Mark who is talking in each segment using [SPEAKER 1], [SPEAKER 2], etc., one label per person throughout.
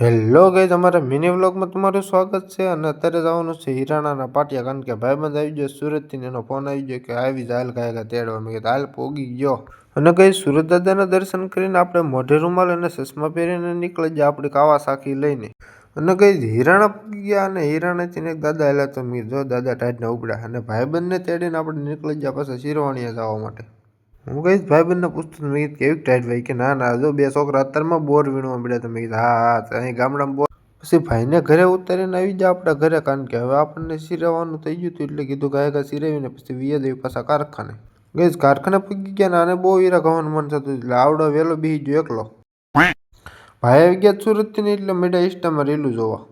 [SPEAKER 1] Hello guys, અમારા mini વ્લોગમાં તમારું સ્વાગત છે. અને અત્યારે જવાનું છે હિરાણાના પાટિયા, કારણ કે ભાઈબંધ આવી ગયો સુરતથી ને એનો ફોન આવી ગયો કે આવી જ હાલ કાંઈ તેડવા. મેં કીધું હાલ પોગી ગયો. અને કઈ સુરત દાદાના દર્શન કરીને આપણે મોઢે રૂમાલ અને ચશ્મા પહેરીને નીકળી ગયા આપણી કાવાસાકી લઈને. અને કઈ હિરાણા પૂગી ગયા અને હિરાણાથી એક દાદા એલા તો મેં જો દાદા ટાઈટના ઉપડ્યા અને ભાઈબંધને તેડીને આપણે નીકળી ગયા પછી શિરવાણીયા જવા માટે. હું કહીશ ભાઈબંધને પૂછતો મેં કીધું કેવી ટાઈટ ભાઈ, કે ના ના જો બે છોકરા અત્યારમાં બોર વીણવા મળ્યા. તમે કીધું હા અહીં ગામડામાં બોર. પછી ભાઈને ઘરે ઉતારીને આવી જાય આપણા ઘરે, કારણ કે હવે આપણને સિરવવાનું થઈ ગયું હતું એટલે કીધું ગાય સિરાવીને પછી વીએ દેવી પાછા કારખાને. ગઈશ કારખાને પૂગી ગયા ને આને બહુ હીરા ખાવાનું મન થતું એટલે આવડો વહેલો બેસી ગયો એકલો. ભાઈ આવી ગયા સુરતથી ને એટલે મેળા ઇન્સ્ટામાં રેલું જોવા.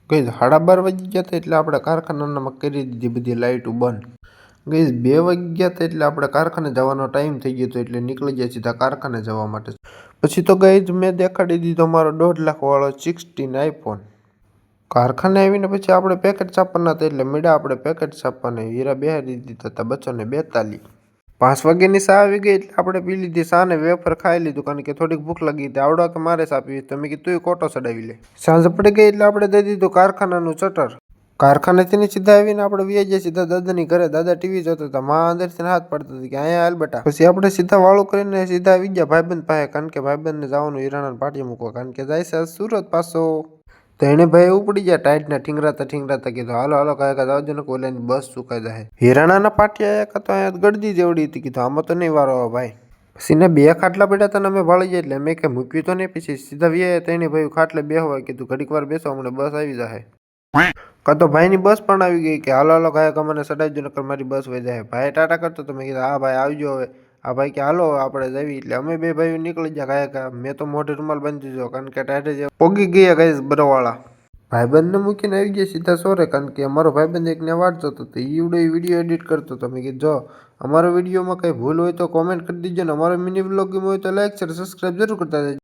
[SPEAKER 1] ગઈ 12:30 વાગી ગયા હતા એટલે આપણે કારખાનામાં કરી દીધી બધી લાઇટો બંધ. ગઈ 2 વાગી ગયા હતા એટલે આપણે કારખાને જવાનો ટાઈમ થઈ ગયો હતો એટલે નીકળી ગયા સીધા કારખાને જવા માટે. પછી તો ગઈ મેં દેખાડી દીધો મારો 1.5 લાખ વાળો 16 આઈફોન. કારખાને આવીને પછી આપણે પેકેટ છાપવાના હતા એટલે મેળા આપણે પેકેટ છાપવાના હીરા બેહાડી દીધા હતા બચ્ચોને 42. 5 વાગ્યાની ચા આવી ગઈ એટલે આપણે પી લીધી ચા ને વેફર ખાઈ લીધું, કારણ કે થોડીક ભૂખ લાગી હતી. આવડો કે મારે ચા પીવી, તમે કીધું તું કોટો ચડાવી લે. સાંજ પડી ગઈ એટલે આપણે દઈ દીધું કારખાનાનું શટર. કારખાનેથી સીધા આવીને આપણે વ્યા ગયા સીધા દાદાની ઘરે. દાદા ટીવી જોતા હતા, માં અંદરથી હાથ પાડતા હતા કે અહીંયા હાલ બેટા. પછી આપણે સીધા વાળું કરીને સીધા આવી ગયા ભાઈબંધ પાસે, કારણ કે ભાઈબંધને જવાનું હિરાણાના પાટિયા મૂકવા, કારણ કે જાય છે સુરત પાછો. તો એને ભાઈ ઉપડી ગયા ટાઈટના ઠીંગરાતા કીધું હાલો હાલો કાંઈ જાવજો ને કોલેની બસ ચૂકાઈ જાય. હિરાણાના પાટિયા એક તો અહીંયા ગળદી જેવડી હતી, કીધું આમાં તો નહીં વારો ભાઈ. પછી ને 2 ખાટલા પડ્યા હતા ને અમે ભાળી જાય એટલે મેં કે મૂક્યું તો નહીં. પછી સીધા વ્યા તેને ભાઈ ખાટલે બેહવા કીધું ઘડીક વાર બેસો હમણાં બસ આવી જાય. કાં તો ભાઈની બસ પણ આવી ગઈ કે હાલો હાલો કાંઈક અમને ચડાવી દો નકર મારી બસ વહી જાય. ભાઈ ટાટા કરતો તો મેં કીધું હા ભાઈ આવજો હવે. આ ભાઈ કે હાલો આપણે જવી, એટલે અમે 2 ભાઈઓ નીકળી ગયા કાંઈક. મેં તો મોઢે રૂમાલ બાંધી દીધો કારણ કે ટાઈટે જે પોગી ગયા ગાઈસ બરોવાળા. ભાઈબંધને મૂકીને આવી ગયા સીધા સોરે, કારણ કે અમારો ભાઈબંધ એકને વાટ જોતો હતો. ઈવડો વિડીયો એડિટ કરતો હતો. મેં કીધું જો અમારો વિડીયોમાં કંઈ ભૂલ હોય તો કોમેન્ટ કરી દીજો ને અમારો મિની વ્લોગ ગમ્યો હોય તો લાઈક શેર સબસ્ક્રાઈબ જરૂર કરતા જાય.